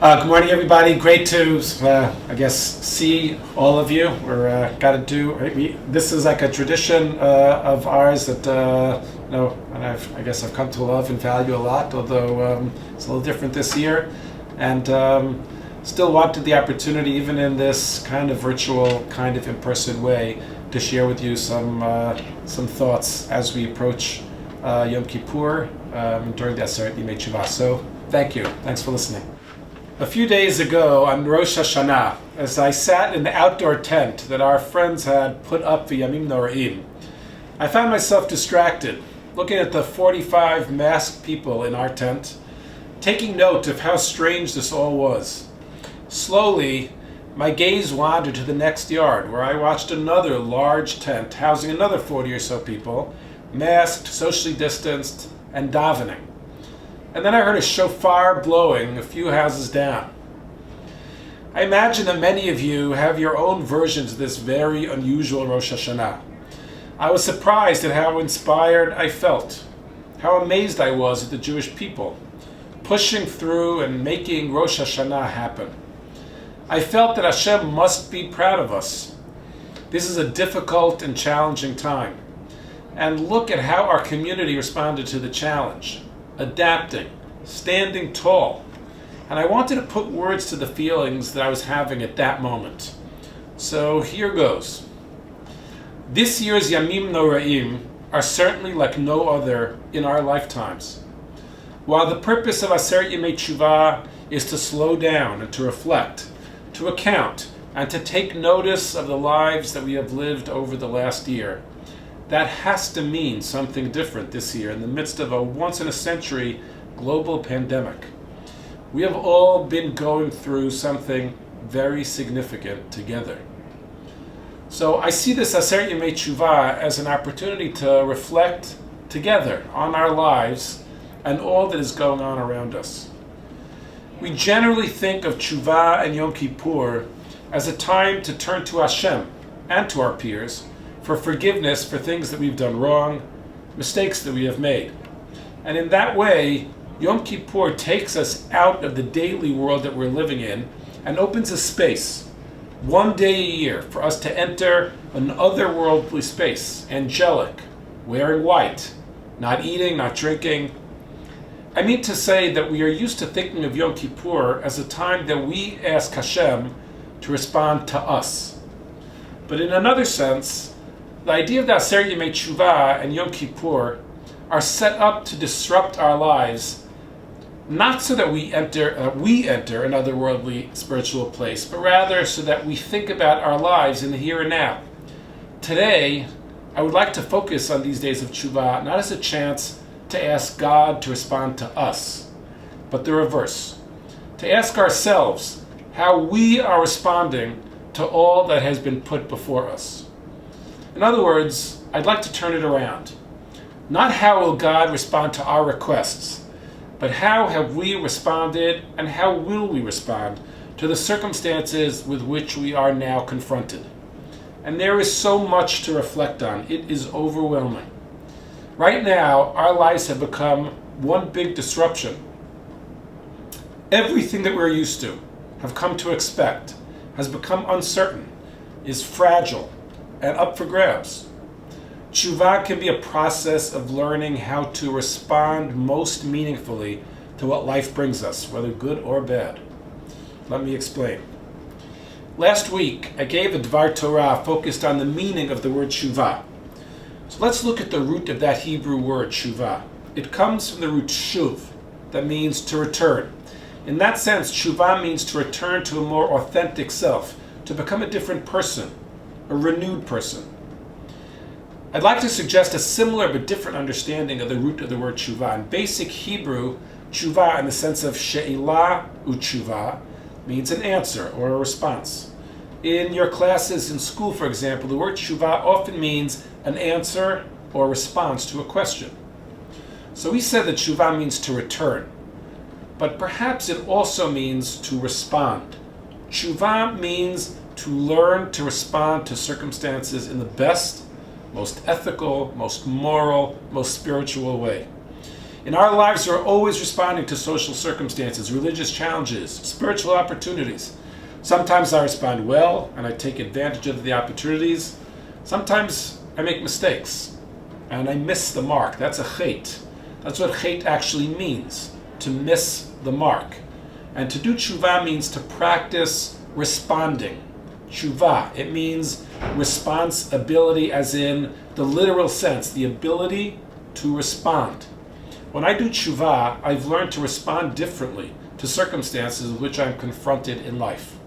Good morning, everybody. Great to, see all of you. This is like a tradition of ours that and I've come to love and value a lot. Although it's a little different this year, and still wanted the opportunity, even in this kind of virtual, kind of in-person way, to share with you some thoughts as we approach Yom Kippur during the Aseret Yimei Chuva. So, thank you. Thanks for listening. A few days ago on Rosh Hashanah, as I sat in the outdoor tent that our friends had put up for Yamim Noraim, I found myself distracted, looking at the 45 masked people in our tent, taking note of how strange this all was. Slowly, my gaze wandered to the next yard, where I watched another large tent housing another 40 or so people, masked, socially distanced, and davening. And then I heard a shofar blowing a few houses down. I imagine that many of you have your own versions of this very unusual Rosh Hashanah. I was surprised at how inspired I felt, how amazed I was at the Jewish people, pushing through and making Rosh Hashanah happen. I felt that Hashem must be proud of us. This is a difficult and challenging time. And look at how our community responded to the challenge. Adapting, standing tall. And I wanted to put words to the feelings that I was having at that moment. So here goes. This year's Yamim Noraim are certainly like no other in our lifetimes. While the purpose of Aseret Yimei Chuva is to slow down and to reflect, to account, and to take notice of the lives that we have lived over the last year, that has to mean something different this year in the midst of a once-in-a-century global pandemic. We have all been going through something very significant together. So I see this Aseret Yimei Chuva as an opportunity to reflect together on our lives and all that is going on around us. We generally think of Chuva and Yom Kippur as a time to turn to Hashem and to our peers for forgiveness for things that we've done wrong, mistakes that we have made. And in that way, Yom Kippur takes us out of the daily world that we're living in and opens a space, one day a year, for us to enter an otherworldly space, angelic, wearing white, not eating, not drinking. I mean to say that we are used to thinking of Yom Kippur as a time that we ask Hashem to respond to us. But in another sense, the idea of the Aseret Yimei Chuva and Yom Kippur are set up to disrupt our lives, not so that we enter an otherworldly spiritual place, but rather so that we think about our lives in the here and now. Today, I would like to focus on these days of Chuva not as a chance to ask God to respond to us, but the reverse, to ask ourselves how we are responding to all that has been put before us. In other words, I'd like to turn it around. Not how will God respond to our requests, but how have we responded and how will we respond to the circumstances with which we are now confronted. And there is so much to reflect on. It is overwhelming. Right now, our lives have become one big disruption. Everything that we're used to, have come to expect, has become uncertain, is fragile, and up for grabs. Tshuva can be a process of learning how to respond most meaningfully to what life brings us, whether good or bad. Let me explain. Last week, I gave a Dvar Torah focused on the meaning of the word tshuva. So let's look at the root of that Hebrew word, tshuva. It comes from the root shuv, that means to return. In that sense, tshuva means to return to a more authentic self, to become a different person, a renewed person. I'd like to suggest a similar but different understanding of the root of the word tshuva. In basic Hebrew, tshuva in the sense of she'ilah u'tshuva means an answer or a response. In your classes in school, for example, the word tshuva often means an answer or response to a question. So we said that tshuva means to return, but perhaps it also means to respond. Tshuva means to learn to respond to circumstances in the best, most ethical, most moral, most spiritual way. In our lives, we're always responding to social circumstances, religious challenges, spiritual opportunities. Sometimes I respond well and I take advantage of the opportunities. Sometimes I make mistakes and I miss the mark. That's a chet. That's what chet actually means, to miss the mark. And to do chuva means to practice responding. Chuva, it means responsibility as in the literal sense, the ability to respond. When I do chuva, I've learned to respond differently to circumstances with which I'm confronted in life.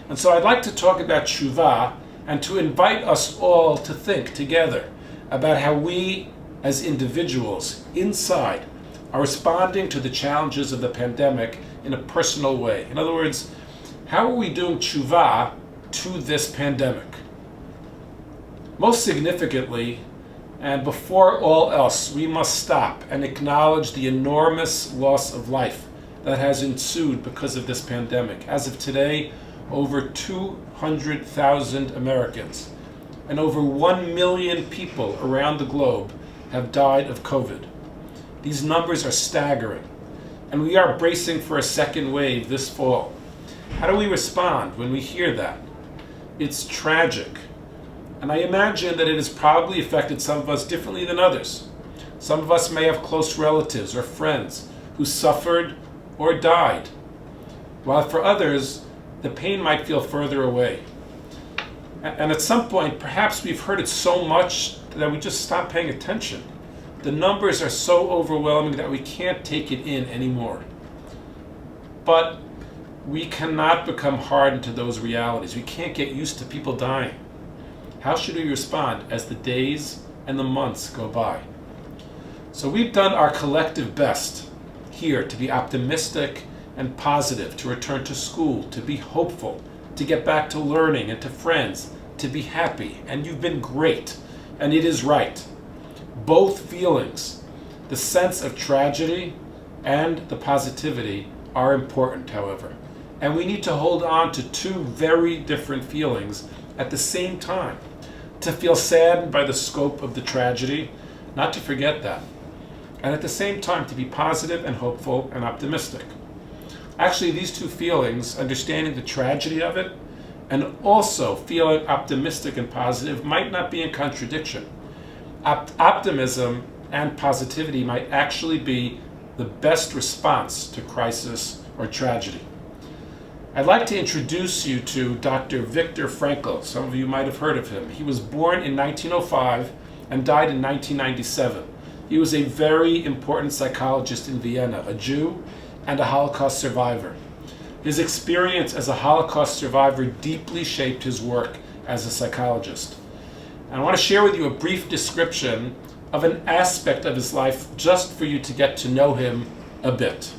And so I'd like to talk about chuva and to invite us all to think together about how we as individuals inside are responding to the challenges of the pandemic in a personal way. In other words, how are we doing chuva to this pandemic? Most significantly, and before all else, we must stop and acknowledge the enormous loss of life that has ensued because of this pandemic. As of today, over 200,000 Americans and over 1 million people around the globe have died of COVID. These numbers are staggering, and we are bracing for a second wave this fall. How do we respond when we hear that? It's tragic. And I imagine that it has probably affected some of us differently than others. Some of us may have close relatives or friends who suffered or died, while for others, the pain might feel further away. And at some point, perhaps we've heard it so much that we just stop paying attention. The numbers are so overwhelming that we can't take it in anymore. But we cannot become hardened to those realities. We can't get used to people dying. How should we respond as the days and the months go by? So we've done our collective best here to be optimistic and positive, to return to school, to be hopeful, to get back to learning and to friends, to be happy. And you've been great, and it is right. Both feelings, the sense of tragedy and the positivity, are important, however. And we need to hold on to two very different feelings at the same time. To feel saddened by the scope of the tragedy, not to forget that. And at the same time to be positive and hopeful and optimistic. Actually, these two feelings, understanding the tragedy of it and also feeling optimistic and positive, might not be in contradiction. Optimism and positivity might actually be the best response to crisis or tragedy. I'd like to introduce you to Dr. Viktor Frankl. Some of you might have heard of him. He was born in 1905 and died in 1997. He was a very important psychologist in Vienna, a Jew and a Holocaust survivor. His experience as a Holocaust survivor deeply shaped his work as a psychologist. And I want to share with you a brief description of an aspect of his life just for you to get to know him a bit.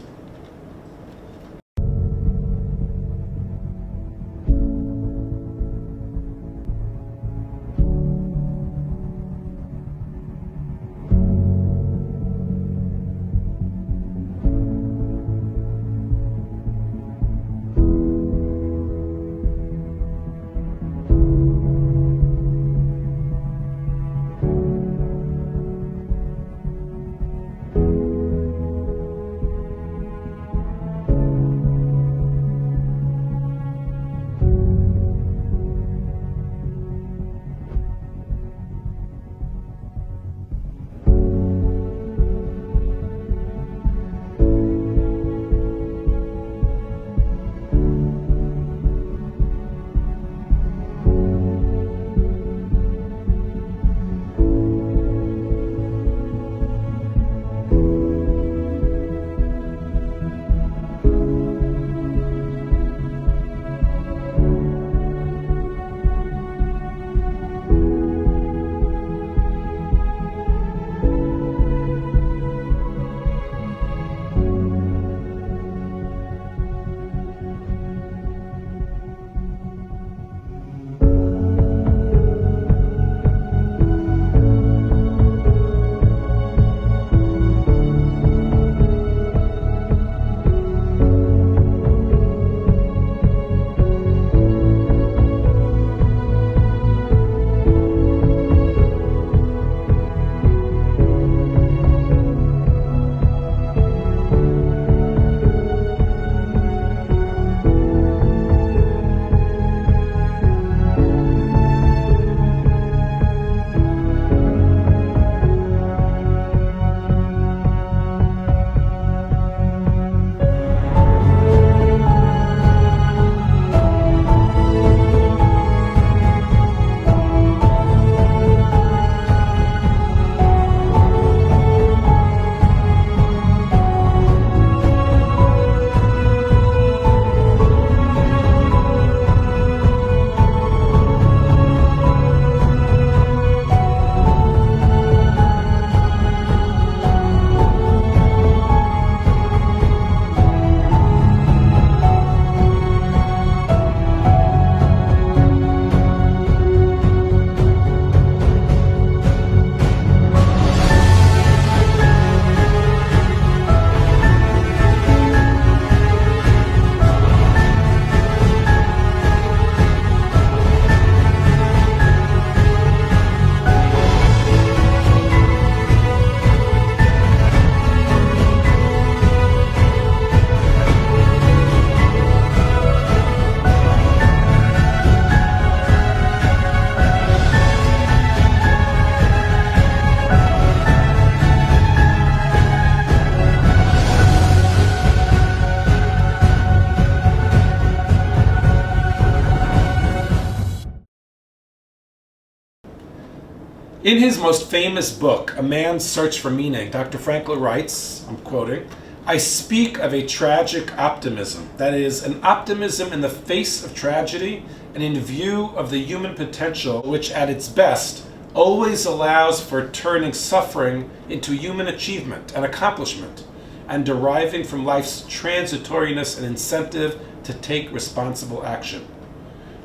In his most famous book, A Man's Search for Meaning, Dr. Frankl writes, I'm quoting, "I speak of a tragic optimism, that is, an optimism in the face of tragedy and in view of the human potential which at its best always allows for turning suffering into human achievement and accomplishment and deriving from life's transitoriness an incentive to take responsible action."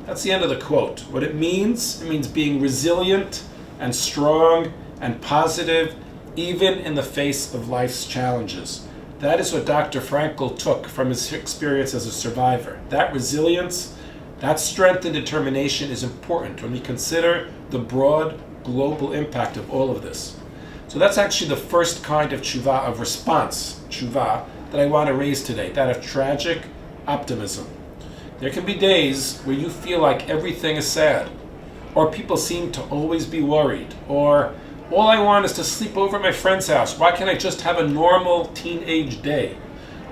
That's the end of the quote. What it means being resilient and strong and positive even in the face of life's challenges. That is what Dr. Frankl took from his experience as a survivor. That resilience, that strength and determination is important when we consider the broad global impact of all of this. So that's actually the first kind of chuva, of response, chuva, that I want to raise today, that of tragic optimism. There can be days where you feel like everything is sad, or people seem to always be worried, or all I want is to sleep over at my friend's house. Why can't I just have a normal teenage day?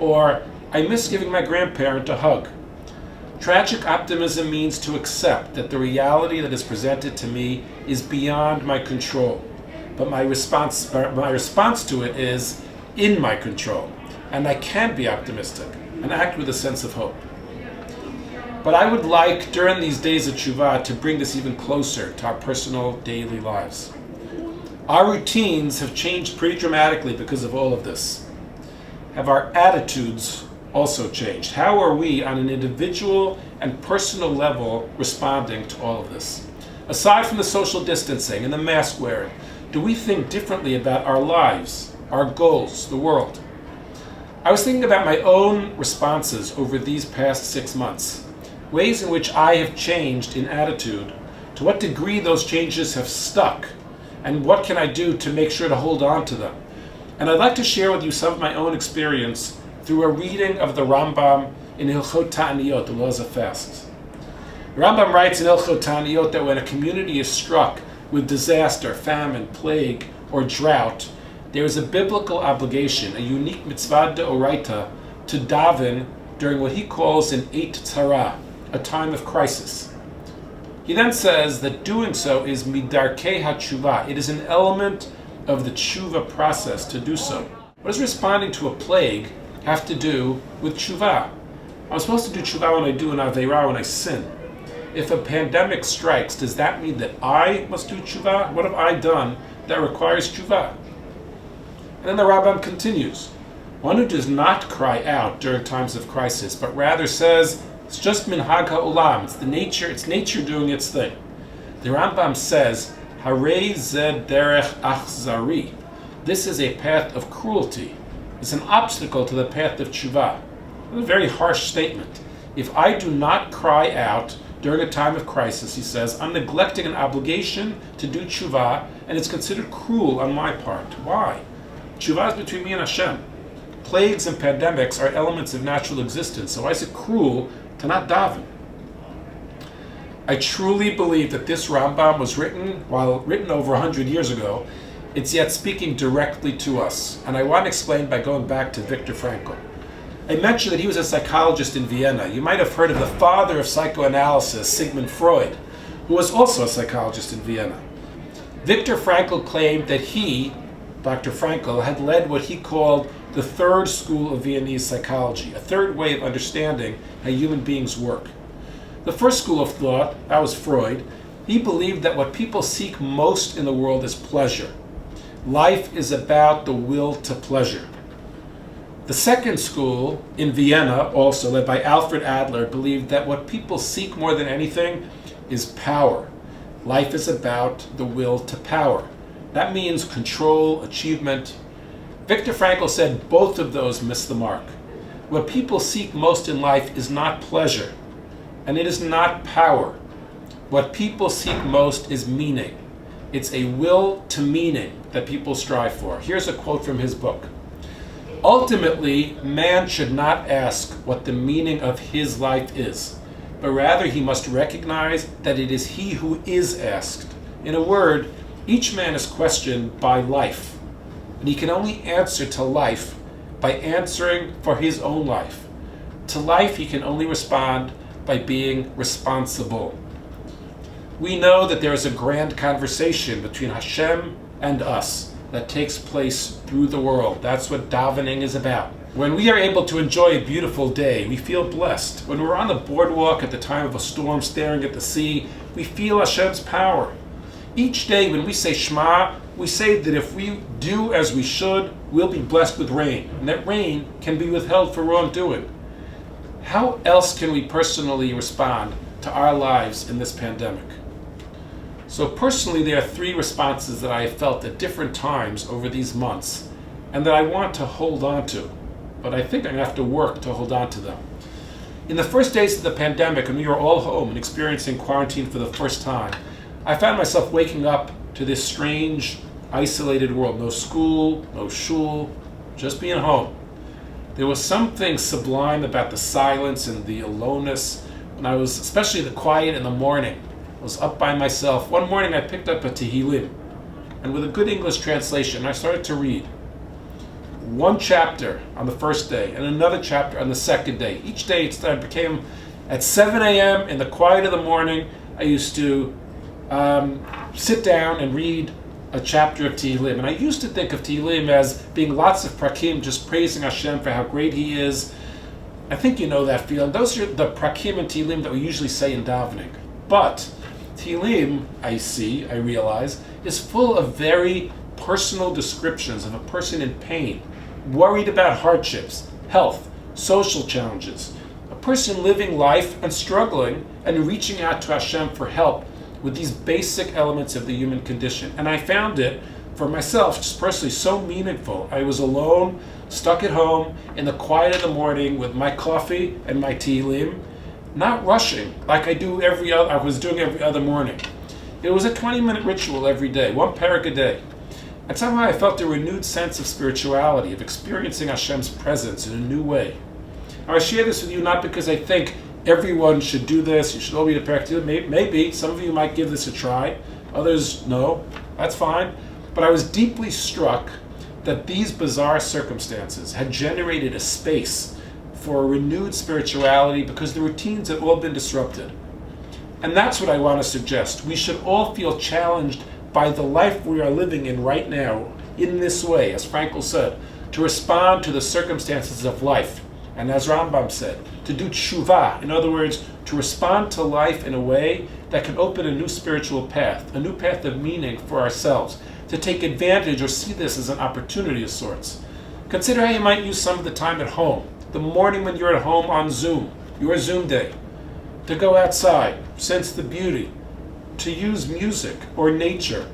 Or I miss giving my grandparent a hug. Tragic optimism means to accept that the reality that is presented to me is beyond my control, but my response to it is in my control, and I can be optimistic and act with a sense of hope. But I would like, during these days of tshuva, to bring this even closer to our personal daily lives. Our routines have changed pretty dramatically because of all of this. Have our attitudes also changed? How are we on an individual and personal level responding to all of this? Aside from the social distancing and the mask wearing, do we think differently about our lives, our goals, the world? I was thinking about my own responses over these past 6 months. Ways in which I have changed in attitude, to what degree those changes have stuck, and what can I do to make sure to hold on to them. And I'd like to share with you some of my own experience through a reading of the Rambam in Hilchot Ta'aniyot, the laws of fasts. The Rambam writes in Hilchot Ta'aniyot that when a community is struck with disaster, famine, plague, or drought, there is a biblical obligation, a unique mitzvah deoraita, to daven during what he calls an Eit Tzara, a time of crisis. He then says that doing so is midarkei hatshuva. It is an element of the tshuva process to do so. What does responding to a plague have to do with tshuva? I'm supposed to do tshuva when I do an aveira, when I sin. If a pandemic strikes, does that mean that I must do tshuva? What have I done that requires tshuva? And then the Rambam continues. One who does not cry out during times of crisis, but rather says, it's just minhag ha'olam, it's nature doing its thing. The Rambam says, Harei zed derech achzari. This is a path of cruelty. It's an obstacle to the path of tshuva. A very harsh statement. If I do not cry out during a time of crisis, he says, I'm neglecting an obligation to do tshuva, and it's considered cruel on my part. Why? Tshuva is between me and Hashem. Plagues and pandemics are elements of natural existence, so why is it cruel to not daven? I truly believe that this Rambam was written over 100 years ago. It's yet speaking directly to us, and I want to explain by going back to Viktor Frankl. I mentioned that he was a psychologist in Vienna. You might have heard of the father of psychoanalysis, Sigmund Freud, who was also a psychologist in Vienna. Viktor Frankl claimed that he, Dr. Frankl, had led what he called the third school of Viennese psychology, a third way of understanding how human beings work. The first school of thought, that was Freud, he believed that what people seek most in the world is pleasure. Life is about the will to pleasure. The second school in Vienna, also led by Alfred Adler, believed that what people seek more than anything is power. Life is about the will to power. That means control, achievement. Viktor Frankl said both of those miss the mark. What people seek most in life is not pleasure, and it is not power. What people seek most is meaning. It's a will to meaning that people strive for. Here's a quote from his book. Ultimately, man should not ask what the meaning of his life is, but rather he must recognize that it is he who is asked. In a word, each man is questioned by life. And he can only answer to life by answering for his own life. To life he can only respond by being responsible. We know that there is a grand conversation between Hashem and us that takes place through the world. That's what davening is about. When we are able to enjoy a beautiful day, we feel blessed. When we're on the boardwalk at the time of a storm staring at the sea, we feel Hashem's power. Each day when we say Shema, we say that if we do as we should, we'll be blessed with rain, and that rain can be withheld for wrongdoing. How else can we personally respond to our lives in this pandemic? So personally, there are 3 responses that I have felt at different times over these months, and that I want to hold on to, but I think I'm going to have to work to hold on to them. In the first days of the pandemic, when we were all home and experiencing quarantine for the first time, I found myself waking up to this strange, isolated world. No school, no shul, just being home. There was something sublime about the silence and the aloneness, when I was, especially the quiet in the morning. I was up by myself. One morning I picked up a Tehillim, and with a good English translation, I started to read. One chapter on the first day, and another chapter on the second day. Each day it became at 7 a.m. in the quiet of the morning. I used to sit down and read a chapter of Tehillim. And I used to think of Tehillim as being lots of prakim, just praising Hashem for how great He is. I think you know that feeling. Those are the prakim and Tehillim that we usually say in davening. But Tehillim, I realize, is full of very personal descriptions of a person in pain, worried about hardships, health, social challenges, a person living life and struggling and reaching out to Hashem for help with these basic elements of the human condition. And I found it, for myself, just personally, so meaningful. I was alone, stuck at home, in the quiet of the morning with my coffee and my Tehillim, not rushing like I was doing every other morning. It was a 20-minute ritual every day, 1 parak a day. And somehow I felt a renewed sense of spirituality, of experiencing Hashem's presence in a new way. Now, I share this with you not because I think everyone should do this, you should all read a parak. Maybe some of you might give this a try, others no, that's fine. But I was deeply struck that these bizarre circumstances had generated a space for a renewed spirituality because the routines had all been disrupted. And that's what I want to suggest. We should all feel challenged by the life we are living in right now in this way, as Frankl said, to respond to the circumstances of life. And as Rambam said, to do chuva, in other words, to respond to life in a way that can open a new spiritual path, a new path of meaning for ourselves, to take advantage or see this as an opportunity of sorts. Consider how you might use some of the time at home, the morning when you're at home on Zoom, your Zoom day, to go outside, sense the beauty, to use music or nature,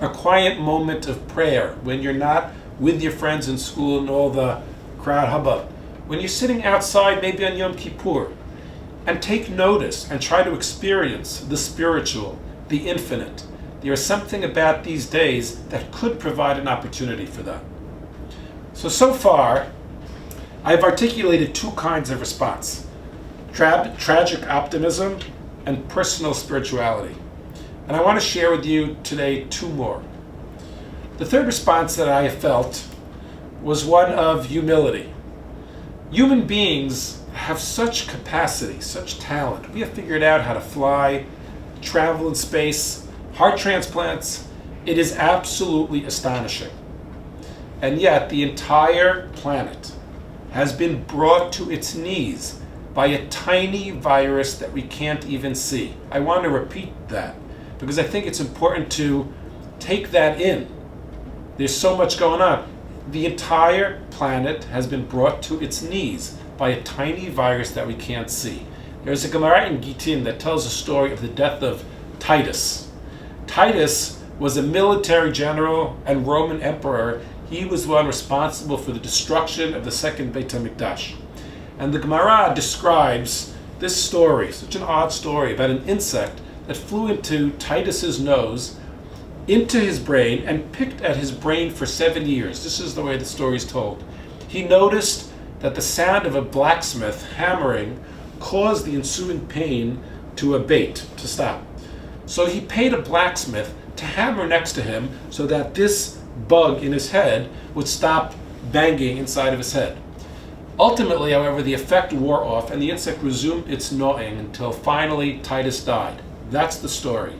a quiet moment of prayer when you're not with your friends in school and all the crowd hubbub, when you're sitting outside maybe on Yom Kippur, and take notice and try to experience the spiritual, the infinite. There is something about these days that could provide an opportunity for that. So far, I've articulated 2 kinds of response: tragic optimism and personal spirituality. And I want to share with you today 2 more. The third response that I have felt was one of humility. Human beings have such capacity, such talent. We have figured out how to fly, travel in space, heart transplants. It is absolutely astonishing. And yet the entire planet has been brought to its knees by a tiny virus that we can't even see. I want to repeat that because I think it's important to take that in. There's so much going on. The entire planet has been brought to its knees by a tiny virus that we can't see. There's a Gemara in Gittin that tells a story of the death of Titus. Titus was a military general and Roman emperor. He was the one responsible for the destruction of the second Beit HaMikdash. And the Gemara describes this story, such an odd story, about an insect that flew into Titus's nose, into his brain, and picked at his brain for 7 years. This is the way the story is told. He noticed that the sound of a blacksmith hammering caused the ensuing pain to abate, to stop. So he paid a blacksmith to hammer next to him so that this bug in his head would stop banging inside of his head. Ultimately, however, the effect wore off and the insect resumed its gnawing until finally Titus died. That's the story.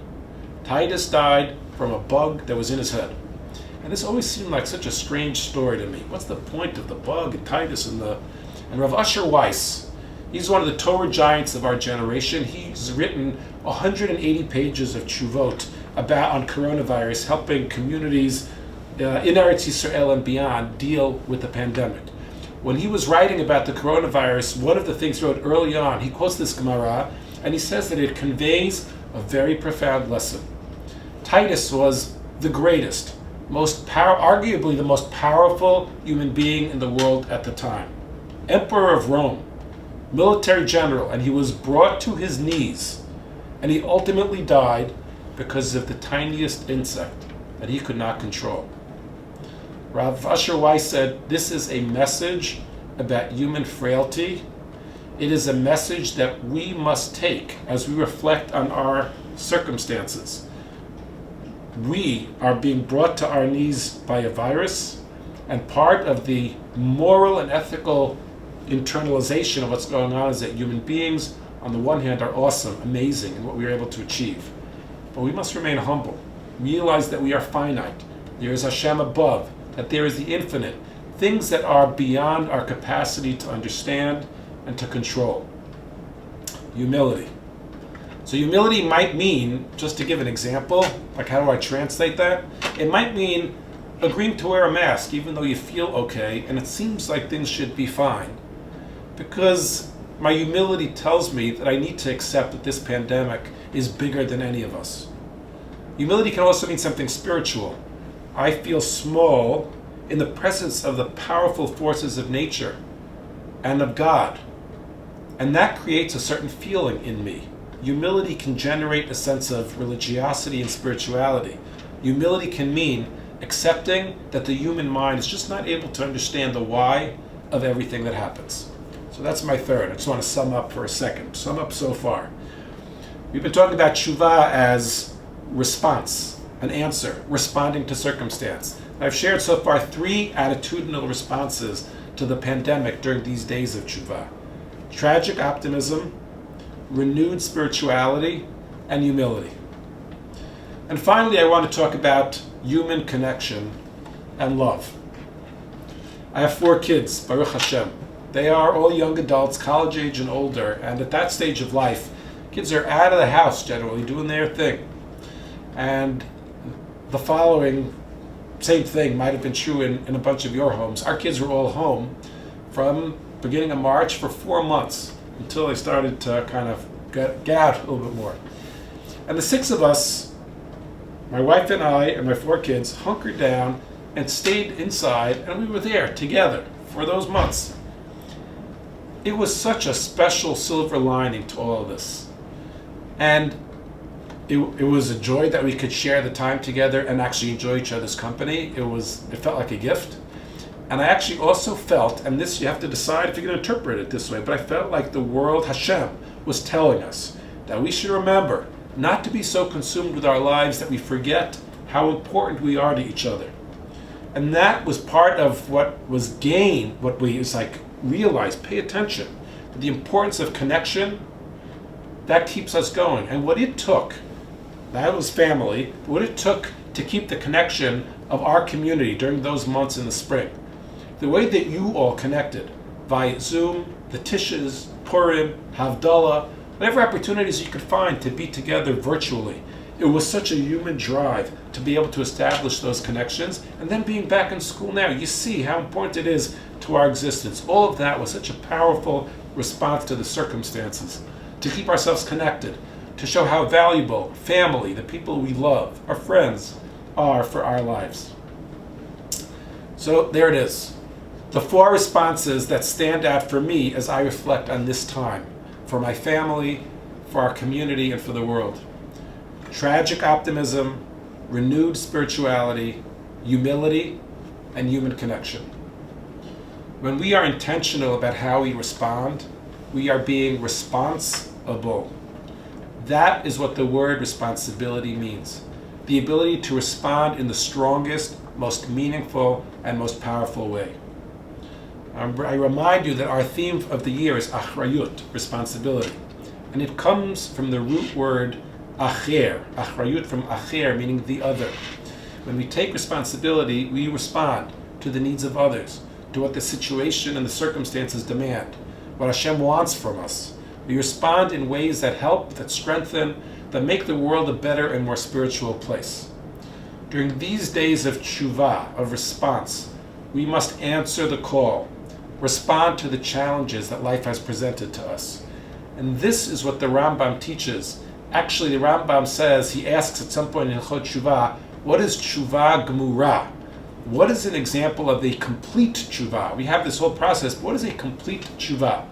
Titus died from a bug that was in his head. And this always seemed like such a strange story to me. What's the point of the bug and Titus and Rav Asher Weiss? He's one of the Torah giants of our generation. He's written 180 pages of chuvot on coronavirus, helping communities in Eretz Yisrael and beyond deal with the pandemic. When he was writing about the coronavirus, one of the things he wrote early on, he quotes this Gemara, and he says that it conveys a very profound lesson. Titus was the greatest, arguably the most powerful human being in the world at the time. Emperor of Rome, military general, and he was brought to his knees, and he ultimately died because of the tiniest insect that he could not control. Rav Asher Weiss said, this is a message about human frailty. It is a message that we must take as we reflect on our circumstances. We are being brought to our knees by a virus, and part of the moral and ethical internalization of what's going on is that human beings, on the one hand, are awesome, amazing in what we are able to achieve. But we must remain humble, realize that we are finite. There is Hashem above, that there is the infinite, things that are beyond our capacity to understand and to control. Humility. So humility might mean, just to give an example, like how do I translate that? It might mean agreeing to wear a mask even though you feel okay and it seems like things should be fine. Because my humility tells me that I need to accept that this pandemic is bigger than any of us. Humility can also mean something spiritual. I feel small in the presence of the powerful forces of nature and of God. And that creates a certain feeling in me. Humility can generate a sense of religiosity and spirituality. Humility can mean accepting that the human mind is just not able to understand the why of everything that happens. So that's my third. I just want to sum up for a second. Sum up so far. We've been talking about chuva as response, an answer, responding to circumstance. I've shared so far 3 attitudinal responses to the pandemic during these days of chuva. Tragic optimism, renewed spirituality, and humility. And finally, I want to talk about human connection and love. I have 4 kids, Baruch Hashem. They are all young adults, college age and older, and at that stage of life, kids are out of the house generally, doing their thing. And the following, same thing might have been true in a bunch of your homes. Our kids were all home from beginning of March for 4 months until they started to kind of get out a little bit more. And the 6 of us, my wife and I and my 4 kids, hunkered down and stayed inside, and we were there together for those months. It was such a special silver lining to all of this. And it was a joy that we could share the time together and actually enjoy each other's company. It felt like a gift. And I actually also felt, and this you have to decide if you're going to interpret it this way, but I felt like the world, Hashem, was telling us that we should remember not to be so consumed with our lives that we forget how important we are to each other. And that was part of what was gained, what we realized, pay attention to the importance of connection. That keeps us going. And what it took, that was family, what it took to keep the connection of our community during those months in the spring. The way that you all connected via Zoom, the Tishes, Purim, Havdalah, whatever opportunities you could find to be together virtually. It was such a human drive to be able to establish those connections, and then being back in school now, you see how important it is to our existence. All of that was such a powerful response to the circumstances, to keep ourselves connected, to show how valuable family, the people we love, our friends, are for our lives. So there it is. The 4 responses that stand out for me as I reflect on this time, for my family, for our community, and for the world. Tragic optimism, renewed spirituality, humility, and human connection. When we are intentional about how we respond, we are being responsible. That is what the word responsibility means. The ability to respond in the strongest, most meaningful, and most powerful way. I remind you that our theme of the year is Achrayut, responsibility. And it comes from the root word acher, achrayut from acher, meaning the other. When we take responsibility, we respond to the needs of others, to what the situation and the circumstances demand, what Hashem wants from us. We respond in ways that help, that strengthen, that make the world a better and more spiritual place. During these days of chuva, of response, we must answer the call, respond to the challenges that life has presented to us. And this is what the Rambam teaches. Actually, the Rambam says, he asks at some point in Hilchot Tshuva, what is tshuva gemura? What is an example of a complete tshuva? We have this whole process, but what is a complete tshuva?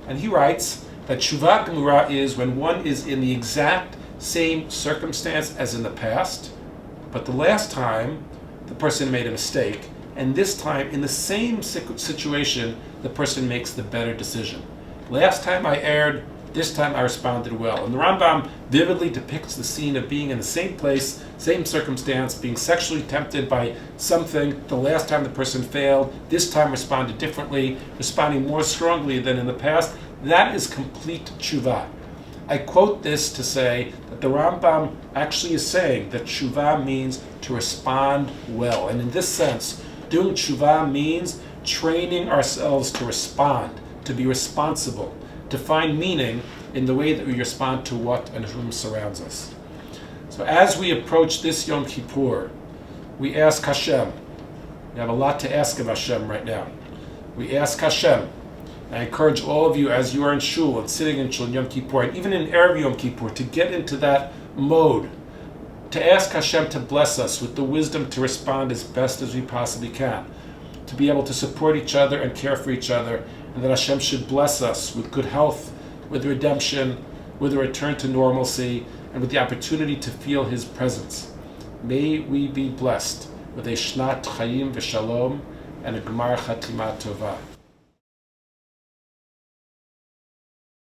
And he writes that tshuva gemura is when one is in the exact same circumstance as in the past, but the last time the person made a mistake, and this time in the same situation the person makes the better decision. Last time I erred, this time I responded well. And the Rambam vividly depicts the scene of being in the same place, same circumstance, being sexually tempted by something. The last time the person failed, this time responded differently, responding more strongly than in the past. That is complete tshuva. I quote this to say that the Rambam actually is saying that tshuva means to respond well. And in this sense, doing tshuva means training ourselves to respond, to be responsible, to find meaning in the way that we respond to what and whom surrounds us. So as we approach this Yom Kippur, we ask Hashem. We have a lot to ask of Hashem right now. We ask Hashem. I encourage all of you, as you are in shul and sitting in shul in Yom Kippur, and even in Erev Yom Kippur, to get into that mode, to ask Hashem to bless us with the wisdom to respond as best as we possibly can, to be able to support each other and care for each other, and that Hashem should bless us with good health, with redemption, with a return to normalcy, and with the opportunity to feel His presence. May we be blessed with a Shnat Chaim V'Shalom and a Gemar Chatima Tova.